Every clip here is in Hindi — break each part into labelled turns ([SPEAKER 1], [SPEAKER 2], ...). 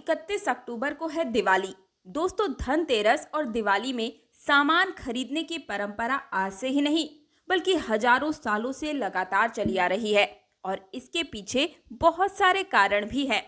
[SPEAKER 1] 31 अक्टूबर को है दिवाली। दोस्तों, धनतेरस और दिवाली में सामान खरीदने की परंपरा आज से ही नहीं बल्कि हजारों सालों से लगातार चली आ रही है और इसके पीछे बहुत सारे कारण भी हैं।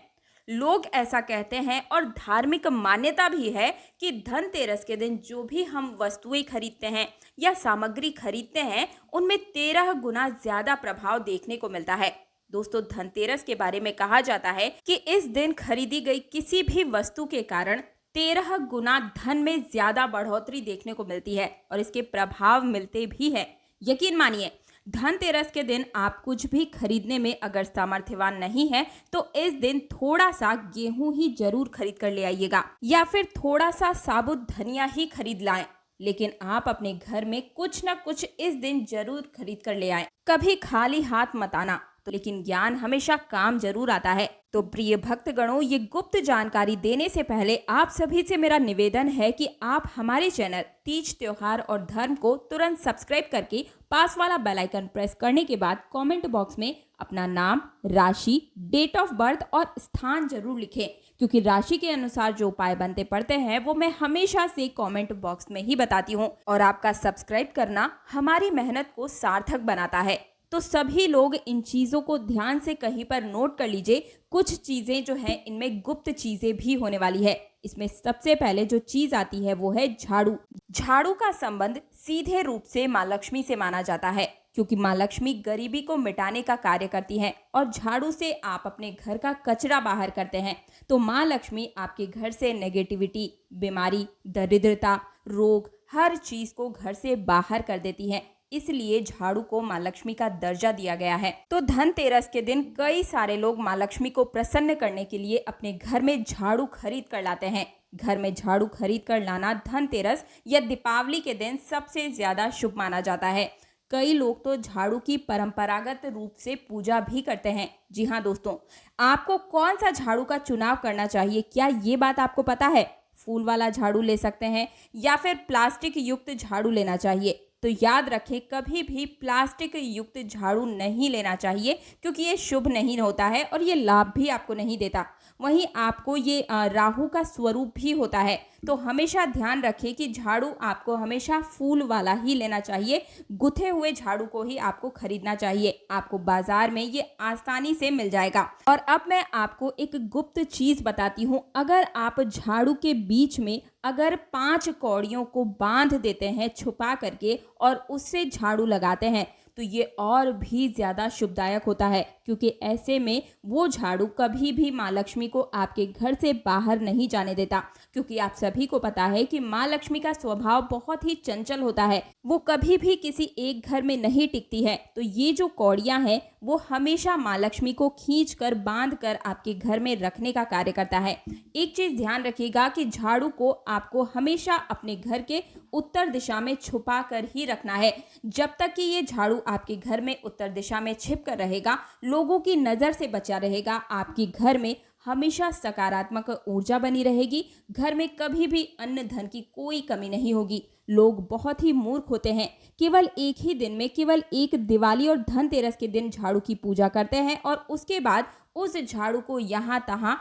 [SPEAKER 1] लोग ऐसा कहते हैं और धार्मिक मान्यता भी है कि धनतेरस के दिन जो भी हम वस्तुएं खरीदते हैं या सामग्री खरीदते हैं उनमें 13 गुना ज्यादा प्रभाव देखने को मिलता है। दोस्तों, धनतेरस के बारे में कहा जाता है कि इस दिन खरीदी गई किसी भी वस्तु के कारण 13 गुना धन में ज्यादा बढ़ोतरी देखने को मिलती है और इसके प्रभाव मिलते भी हैं। यकीन मानिए, धनतेरस के दिन आप कुछ भी खरीदने में अगर सामर्थ्यवान नहीं है तो इस दिन थोड़ा सा गेहूं ही जरूर खरीद कर ले आइएगा या फिर थोड़ा सा साबुत धनिया ही खरीद लाएं। लेकिन आप अपने घर में कुछ ना कुछ इस दिन जरूर खरीद कर ले आएं। कभी खाली हाथ मत आना। तो लेकिन ज्ञान हमेशा काम जरूर आता है। तो प्रिय भक्तगणों, ये गुप्त जानकारी देने से पहले आप सभी से मेरा निवेदन है कि आप हमारे चैनल तीज त्योहार और धर्म को तुरंत सब्सक्राइब करके पास वाला बेल आइकन प्रेस करने के बाद कमेंट बॉक्स में अपना नाम, राशि, डेट ऑफ बर्थ और स्थान जरूर लिखें, क्योंकि राशि के अनुसार जो उपाय बनते पड़ते हैं वो मैं हमेशा से कमेंट बॉक्स में ही बताती हूँ और आपका सब्सक्राइब करना हमारी मेहनत को सार्थक बनाता है। तो सभी लोग इन चीजों को ध्यान से कहीं पर नोट कर लीजिए। कुछ चीजें जो हैं इनमें गुप्त चीजें भी होने वाली है। इसमें सबसे पहले जो चीज आती है वो है झाड़ू। झाड़ू का संबंध सीधे रूप से माँ लक्ष्मी से माना जाता है, क्योंकि माँ लक्ष्मी गरीबी को मिटाने का कार्य करती हैं और झाड़ू से आप अपने घर का कचरा बाहर करते हैं। तो माँ लक्ष्मी आपके घर से नेगेटिविटी, बीमारी, दरिद्रता, रोग, हर चीज को घर से बाहर कर देती है। इसलिए झाड़ू को माँ लक्ष्मी का दर्जा दिया गया है। तो धनतेरस के दिन कई सारे लोग माँ लक्ष्मी को प्रसन्न करने के लिए अपने घर में झाड़ू खरीद कर लाते हैं। घर में झाड़ू खरीद कर लाना धनतेरस या दीपावली के दिन सबसे ज्यादा शुभ माना जाता है। कई लोग तो झाड़ू की परंपरागत रूप से पूजा भी करते हैं। जी हाँ दोस्तों, आपको कौन सा झाड़ू का चुनाव करना चाहिए, क्या ये बात आपको पता है? फूल वाला झाड़ू ले सकते हैं या फिर प्लास्टिक युक्त झाड़ू लेना चाहिए। तो याद रखें, कभी भी प्लास्टिक युक्त झाड़ू नहीं लेना चाहिए, क्योंकि ये शुभ नहीं होता है और ये लाभ भी आपको नहीं देता। वहीं आपको ये राहु का स्वरूप भी होता है। तो हमेशा ध्यान रखें कि झाड़ू आपको हमेशा फूल वाला ही लेना चाहिए। गुथे हुए झाड़ू को ही आपको खरीदना चाहिए। आपको बाजार में ये आसानी से मिल जाएगा। और अब मैं आपको एक गुप्त चीज बताती हूँ। अगर आप झाड़ू के बीच में अगर 5 कौड़ियों को बांध देते हैं छुपा करके और उससे झाड़ू लगाते हैं तो ये और भी ज्यादा शुभदायक होता है, क्योंकि ऐसे में वो झाड़ू कभी भी माँ लक्ष्मी को आपके घर से बाहर नहीं जाने देता। क्योंकि आप सभी को पता है कि माँ लक्ष्मी का स्वभाव बहुत ही चंचल होता है, वो कभी भी किसी एक घर में नहीं टिकती है। तो ये जो कौड़ियां हैं वो हमेशा माँ लक्ष्मी को खींच कर बांध कर आपके घर में रखने का कार्य करता है। एक चीज ध्यान रखिएगा कि झाड़ू को आपको हमेशा अपने घर के उत्तर दिशा में छुपा कर ही रखना है। जब तक कि ये झाड़ू आपके घर में उत्तर दिशा में छिप कर रहेगा, लोगों की नजर से बचा रहेगा, आपके घर में हमेशा सकारात्मक ऊर्जा बनी रहेगी। घर में कभी भी अन्न धन की कोई कमी नहीं होगी। लोग बहुत ही मूर्ख होते हैं, केवल एक ही दिन में, केवल एक दिवाली और धनतेरस के दिन झाड़ू की पूजा करते हैं और उसके बाद उस झाड़ू को यहाँ तहाँ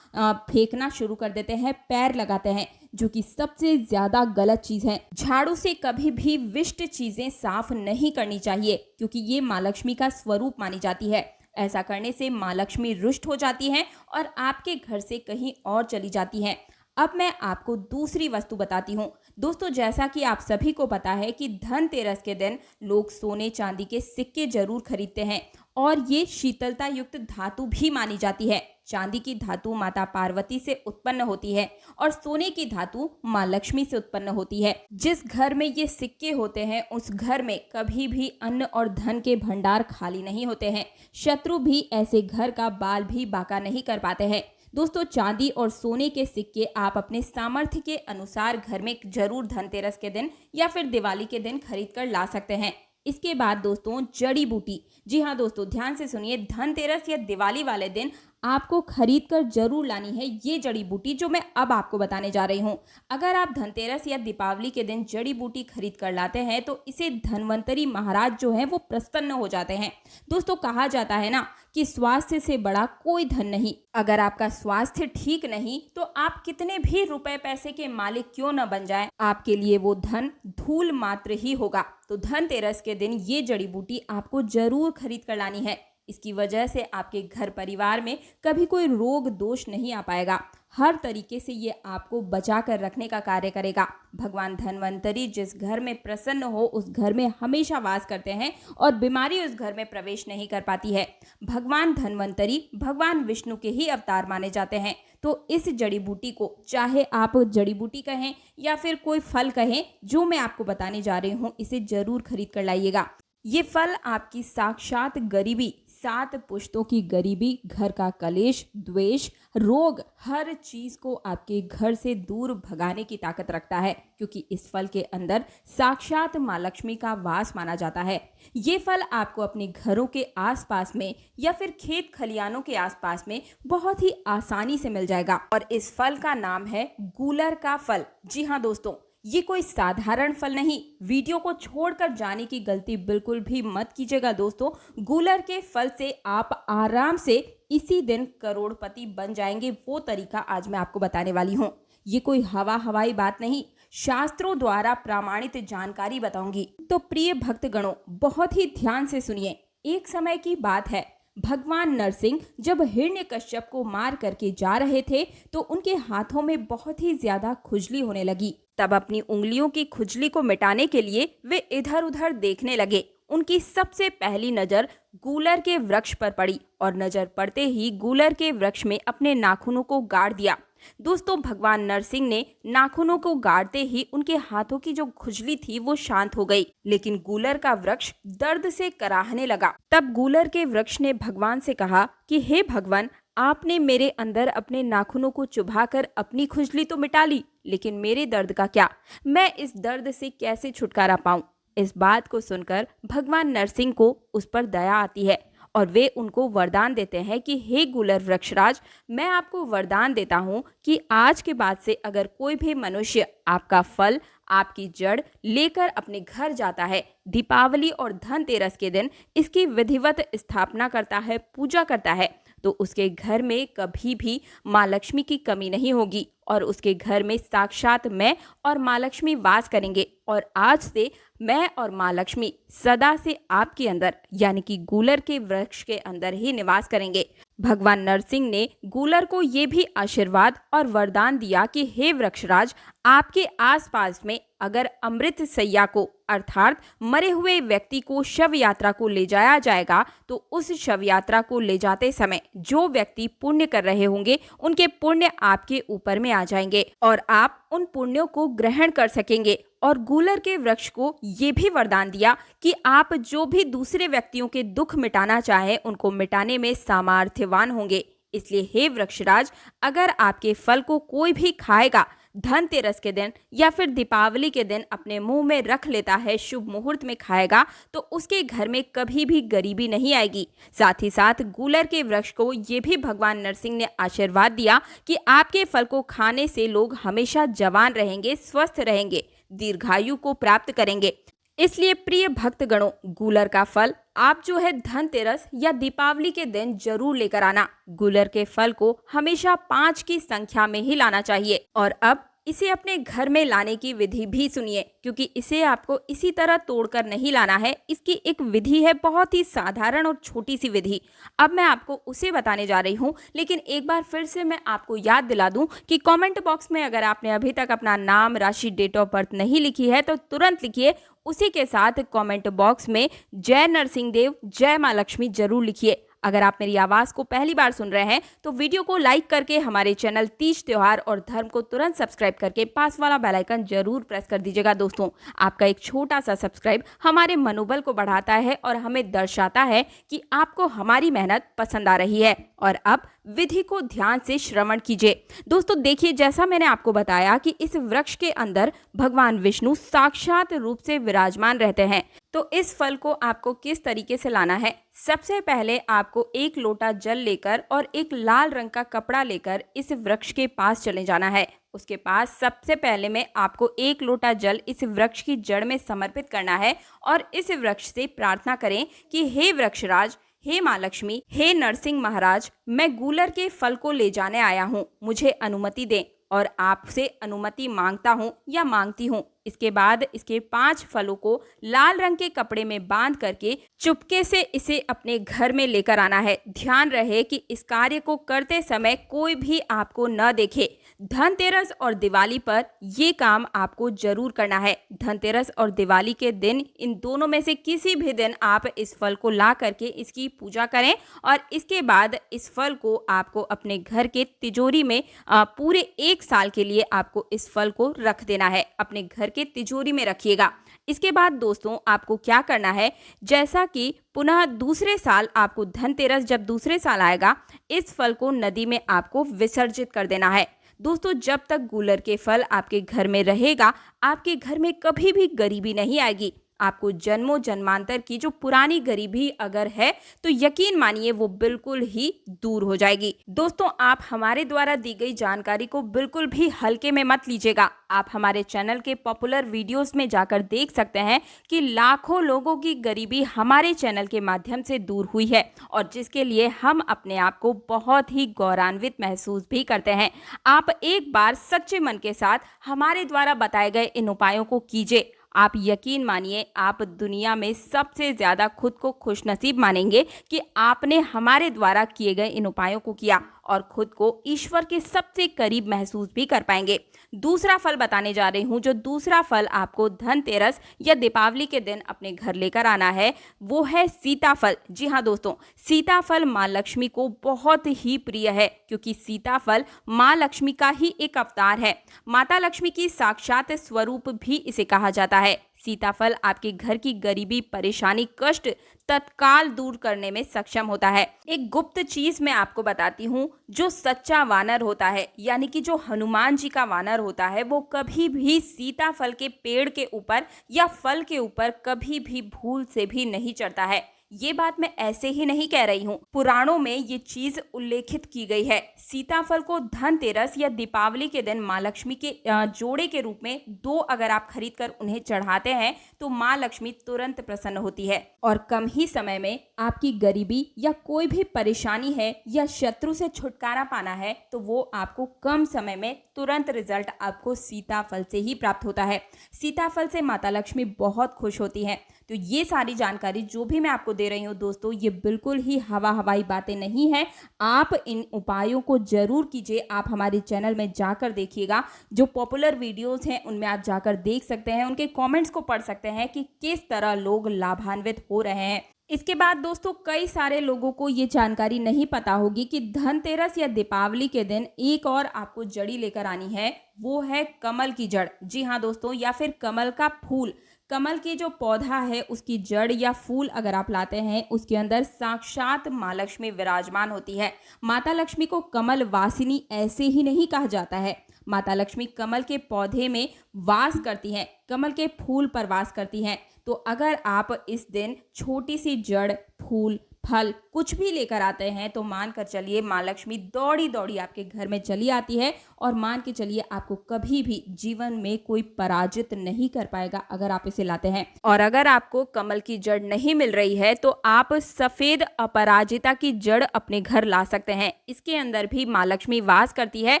[SPEAKER 1] फेंकना शुरू कर देते हैं, पैर लगाते हैं, जो कि सबसे ज्यादा गलत चीज है। झाड़ू से कभी भी विष्ट चीजें साफ नहीं करनी चाहिए, क्योंकि ये माँ लक्ष्मी का स्वरूप मानी जाती है। ऐसा करने से माँ लक्ष्मी रुष्ट हो जाती हैं और आपके घर से कहीं और चली जाती हैं। अब मैं आपको दूसरी वस्तु बताती हूँ। दोस्तों, जैसा कि आप सभी को पता है कि धनतेरस के दिन लोग सोने चांदी के सिक्के जरूर खरीदते हैं और ये शीतलता युक्त धातु भी मानी जाती है। चांदी की धातु माता पार्वती से उत्पन्न होती है और सोने की धातु माँ लक्ष्मी से उत्पन्न होती है। जिस घर में ये सिक्के होते हैं उस घर में कभी भी अन्न और धन के भंडार खाली नहीं होते हैं। शत्रु भी ऐसे घर का बाल भी बांका नहीं कर पाते हैं। दोस्तों, चांदी और सोने के सिक्के आप अपने सामर्थ्य के अनुसार घर में जरूर धनतेरस के दिन या फिर दिवाली के दिन खरीद कर ला सकते हैं। इसके बाद दोस्तों, जड़ी बूटी। जी हाँ दोस्तों, ध्यान से सुनिए। धनतेरस या दिवाली वाले दिन आपको खरीद कर जरूर लानी है ये जड़ी बूटी जो मैं अब आपको बताने जा रही हूँ। अगर आप धनतेरस या दीपावली के दिन जड़ी बूटी खरीद कर लाते हैं तो इसे धनवंतरी महाराज जो है वो प्रसन्न हो जाते हैं। दोस्तों, कहा जाता है ना कि स्वास्थ्य से बड़ा कोई धन नहीं। अगर आपका स्वास्थ्य ठीक नहीं तो आप कितने भी रुपए पैसे के मालिक क्यों न बन जाएं, आपके लिए वो धन धूल मात्र ही होगा। तो धनतेरस के दिन ये जड़ी बूटी आपको जरूर खरीद कर लानी है। इसकी वजह से आपके घर परिवार में कभी कोई रोग दोष नहीं आ पाएगा। हर तरीके से ये आपको बचा कर रखने का कार्य करेगा। भगवान धन्वंतरी जिस घर में प्रसन्न हो उस घर में हमेशा वास करते हैं और बीमारी उस घर में प्रवेश नहीं कर पाती है। भगवान धन्वंतरी भगवान विष्णु के ही अवतार माने जाते हैं। तो इस जड़ी बूटी को, चाहे आप जड़ी बूटी कहें या फिर कोई फल कहें, जो मैं आपको बताने जा रही हूँ, इसे जरूर खरीद कर लाइएगा। ये फल आपकी साक्षात गरीबी, 7 पुश्तों की गरीबी, घर का कलेश, द्वेष, रोग, हर चीज को आपके घर से दूर भगाने की ताकत रखता है, क्योंकि इस फल के अंदर साक्षात माँ लक्ष्मी का वास माना जाता है। ये फल आपको अपने घरों के आसपास में या फिर खेत खलियानों के आसपास में बहुत ही आसानी से मिल जाएगा। और इस फल का नाम है गूलर का फल। जी हाँ दोस्तों, ये कोई साधारण फल नहीं। वीडियो को छोड़कर जाने की गलती बिल्कुल भी मत कीजिएगा दोस्तों। गूलर के फल से आप आराम से इसी दिन करोड़पति बन जाएंगे। वो तरीका आज मैं आपको बताने वाली हूँ। ये कोई हवाई बात नहीं, शास्त्रों द्वारा प्रमाणित जानकारी बताऊंगी। तो प्रिय भक्तगणों, बहुत ही ध्यान से सुनिए। एक समय की बात है, भगवान नरसिंह जब हिरण्यकश्यप को मार करके जा रहे थे तो उनके हाथों में बहुत ही ज्यादा खुजली होने लगी। तब अपनी उंगलियों की खुजली को मिटाने के लिए वे इधर उधर देखने लगे। उनकी सबसे पहली नजर गूलर के वृक्ष पर पड़ी और नजर पड़ते ही गूलर के वृक्ष में अपने नाखूनों को गाड़ दिया। दोस्तों, भगवान नरसिंह ने नाखूनों को गाड़ते ही उनके हाथों की जो खुजली थी वो शांत हो गई, लेकिन गूलर का वृक्ष दर्द से कराहने लगा। तब गूलर के वृक्ष ने भगवान से कहा कि हे भगवान, आपने मेरे अंदर अपने नाखूनों को चुभाकर अपनी खुजली तो मिटा ली, लेकिन मेरे दर्द का क्या? मैं इस दर्द से कैसे छुटकारा पाऊं? इस बात को सुनकर भगवान नरसिंह को उस पर दया आती है और वे उनको वरदान देते हैं कि हे गूलर वृक्षराज, मैं आपको वरदान देता हूँ कि आज के बाद से अगर कोई भी मनुष्य आपका फल, आपकी जड़ लेकर अपने घर जाता है, दीपावली और धनतेरस के दिन इसकी विधिवत स्थापना करता है, पूजा करता है, तो उसके घर में कभी भी माँ लक्ष्मी की कमी नहीं होगी और उसके घर में साक्षात मैं और माँ लक्ष्मी वास करेंगे। और आज से मैं और माँ लक्ष्मी सदा से आपके अंदर, यानी कि गूलर के वृक्ष के अंदर ही निवास करेंगे। भगवान नरसिंह ने गूलर को ये भी आशीर्वाद और वरदान दिया कि हे वृक्षराज, आपके आसपास में अगर अमृत सैया को, अर्थात मरे हुए व्यक्ति को शव यात्रा को ले जाया जाएगा तो उस शव यात्रा को ले जाते समय जो व्यक्ति पुण्य कर रहे होंगे उनके पुण्य आपके ऊपर में आ जाएंगे और आप उन पुण्यों को ग्रहण कर सकेंगे। और गूलर के वृक्ष को ये भी वरदान दिया कि आप जो भी दूसरे व्यक्तियों के दुख मिटाना चाहें उनको मिटाने में सामर्थ्यवान होंगे। इसलिए हे वृक्षराज, अगर आपके फल को कोई भी खाएगा, धनतेरस के दिन या फिर दीपावली के दिन अपने मुंह में रख लेता है, शुभ मुहूर्त में खाएगा, तो उसके घर में कभी भी गरीबी नहीं आएगी। साथ ही साथ गूलर के वृक्ष को ये भी भगवान नरसिंह ने आशीर्वाद दिया कि आपके फल को खाने से लोग हमेशा जवान रहेंगे, स्वस्थ रहेंगे, दीर्घायु को प्राप्त करेंगे। इसलिए प्रिय भक्तगणों, गूलर का फल आप जो है धनतेरस या दीपावली के दिन जरूर लेकर आना। गूलर के फल को हमेशा 5 की संख्या में ही लाना चाहिए। और अब इसे अपने घर में लाने की विधि भी सुनिए, क्योंकि इसे आपको इसी तरह तोड़कर नहीं लाना है। इसकी एक विधि है, बहुत ही साधारण और छोटी सी विधि। अब मैं आपको उसे बताने जा रही हूँ, लेकिन एक बार फिर से मैं आपको याद दिला दूं कि कमेंट बॉक्स में अगर आपने अभी तक अपना नाम, राशि, डेट ऑफ बर्थ नहीं लिखी है तो तुरंत लिखिए। उसी के साथ कमेंट बॉक्स में जय नरसिंह देव, जय माँ लक्ष्मी जरूर लिखिए। अगर आप मेरी आवाज़ को पहली बार सुन रहे हैं तो वीडियो को लाइक करके हमारे चैनल तीज त्योहार और धर्म को तुरंत सब्सक्राइब करके पास वाला बेल आइकन जरूर प्रेस कर दीजिएगा। दोस्तों, आपका एक छोटा सा सब्सक्राइब हमारे मनोबल को बढ़ाता है और हमें दर्शाता है कि आपको हमारी मेहनत पसंद आ रही है। और अब विधि को ध्यान से श्रवण कीजिए। दोस्तों देखिए, जैसा मैंने आपको बताया कि इस वृक्ष के अंदर भगवान विष्णु साक्षात रूप से विराजमान रहते हैं। तो इस फल को आपको किस तरीके से लाना है? सबसे पहले आपको एक लोटा जल लेकर और एक लाल रंग का कपड़ा लेकर इस वृक्ष के पास चले जाना है। उसके पास सबसे पहले में आपको एक लोटा जल इस वृक्ष की जड़ में समर्पित करना है और इस वृक्ष से प्रार्थना करें कि हे वृक्षराज, हे माँ लक्ष्मी, हे नरसिंह महाराज, मैं गूलर के फल को ले जाने आया हूँ, मुझे अनुमति दें और आपसे अनुमति मांगता हूँ या मांगती हूँ। इसके बाद इसके 5 फलों को लाल रंग के कपड़े में बांध करके चुपके से इसे अपने घर में लेकर आना है। ध्यान रहे कि इस कार्य को करते समय कोई भी आपको न देखे। धनतेरस और दिवाली पर ये काम आपको जरूर करना है। धनतेरस और दिवाली के दिन इन दोनों में से किसी भी दिन आप इस फल को ला करके इसकी पूजा करें और इसके बाद इस फल को आपको अपने घर के तिजोरी में पूरे 1 साल के लिए आपको इस फल को रख देना है। अपने घर के तिजोरी में रखिएगा। इसके बाद दोस्तों आपको क्या करना है, जैसा कि पुनः दूसरे साल आपको धनतेरस जब दूसरे साल आएगा, इस फल को नदी में आपको विसर्जित कर देना है। दोस्तों जब तक गूलर के फल आपके घर में रहेगा, आपके घर में कभी भी गरीबी नहीं आएगी। आपको जन्मों जन्मांतर की जो पुरानी गरीबी अगर है तो यकीन मानिए वो बिल्कुल ही दूर हो जाएगी। दोस्तों आप हमारे द्वारा दी गई जानकारी को बिल्कुल भी हल्के में मत लीजिएगा। आप हमारे चैनल के पॉपुलर वीडियोस में जाकर देख सकते हैं कि लाखों लोगों की गरीबी हमारे चैनल के माध्यम से दूर हुई है और जिसके लिए हम अपने आप को बहुत ही गौरवान्वित महसूस भी करते हैं। आप एक बार सच्चे मन के साथ हमारे द्वारा बताए गए इन उपायों को कीजिए। आप यकीन मानिए आप दुनिया में सबसे ज़्यादा खुद को खुशनसीब मानेंगे कि आपने हमारे द्वारा किए गए इन उपायों को किया और खुद को ईश्वर के सबसे करीब महसूस भी कर पाएंगे। दूसरा फल बताने जा रही हूँ। जो दूसरा फल आपको धनतेरस या दीपावली के दिन अपने घर लेकर आना है वो है सीताफल। जी हाँ दोस्तों, सीताफल माँ लक्ष्मी को बहुत ही प्रिय है क्योंकि सीताफल माँ लक्ष्मी का ही एक अवतार है। माता लक्ष्मी की साक्षात स्वरूप भी इसे कहा जाता है। सीताफल आपके घर की गरीबी, परेशानी, कष्ट तत्काल दूर करने में सक्षम होता है। एक गुप्त चीज मैं आपको बताती हूँ, जो सच्चा वानर होता है यानी कि जो हनुमान जी का वानर होता है वो कभी भी सीताफल के पेड़ के ऊपर या फल के ऊपर कभी भी भूल से भी नहीं चढ़ता है। ये बात मैं ऐसे ही नहीं कह रही हूँ, पुराणों में ये चीज उल्लेखित की गई है। सीताफल को धनतेरस या दीपावली के दिन माँ लक्ष्मी के जोड़े के रूप में 2 अगर आप खरीद कर उन्हें चढ़ाते हैं तो माँ लक्ष्मी तुरंत प्रसन्न होती है और कम ही समय में आपकी गरीबी या कोई भी परेशानी है या शत्रु से छुटकारा पाना है तो वो आपको कम समय में तुरंत रिजल्ट आपको सीताफल से ही प्राप्त होता है। सीताफल से माता लक्ष्मी बहुत खुश होती हैं। तो ये सारी जानकारी जो भी मैं आपको दे रही हूँ दोस्तों, ये बिल्कुल ही हवाई बातें नहीं है। आप इन उपायों को जरूर कीजिए। आप हमारे चैनल में जाकर देखिएगा, जो पॉपुलर वीडियोस हैं उनमें आप जाकर देख सकते हैं, उनके कमेंट्स को पढ़ सकते हैं कि किस तरह लोग लाभान्वित हो रहे हैं। इसके बाद दोस्तों कई सारे लोगों को ये जानकारी नहीं पता होगी कि धनतेरस या दीपावली के दिन एक और आपको जड़ी लेकर आनी है, वो है कमल की जड़। जी हाँ दोस्तों, या फिर कमल का फूल। कमल की जो पौधा है उसकी जड़ या फूल अगर आप लाते हैं, उसके अंदर साक्षात माँ लक्ष्मी विराजमान होती है। माता लक्ष्मी को कमल वासिनी ऐसे ही नहीं कहा जाता है। माता लक्ष्मी कमल के पौधे में वास करती हैं, कमल के फूल पर वास करती हैं। तो अगर आप इस दिन छोटी सी जड़, फूल, फल कुछ भी लेकर आते हैं तो मान कर चलिए माँ लक्ष्मी दौड़ी दौड़ी आपके घर में चली आती है और मान के चलिए आपको कभी भी जीवन में कोई पराजित नहीं कर पाएगा अगर आप इसे लाते हैं। और अगर आपको कमल की जड़ नहीं मिल रही है तो आप सफेद अपराजिता की जड़ अपने घर ला सकते हैं। इसके अंदर भी माँ लक्ष्मी वास करती है।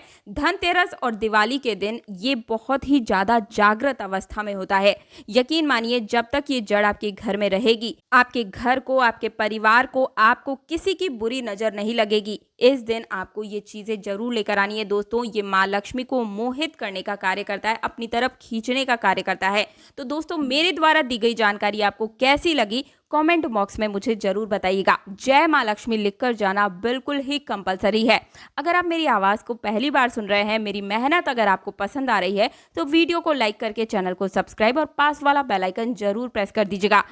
[SPEAKER 1] धनतेरस और दिवाली के दिन ये बहुत ही ज्यादा जागृत अवस्था में होता है। यकीन मानिए जब तक ये जड़ आपके घर में रहेगी, आपके घर को, आपके परिवार को, आपको किसी की बुरी नजर नहीं लगेगी। इस दिन आपको ये चीजें जरूर लेकर आनी है दोस्तों। ये माँ लक्ष्मी को मोहित करने का कार्य करता है, अपनी तरफ खींचने का कार्य करता है। तो दोस्तों मेरे द्वारा दी गई जानकारी आपको कैसी लगी कमेंट बॉक्स में मुझे जरूर बताइएगा। जय माँ लक्ष्मी लिखकर जाना बिल्कुल ही कंपलसरी है। अगर आप मेरी आवाज़ को पहली बार सुन रहे हैं, मेरी मेहनत अगर आपको पसंद आ रही है तो वीडियो को लाइक करके चैनल को सब्सक्राइब और पास वाला बेल आइकन जरूर प्रेस कर दीजिएगा।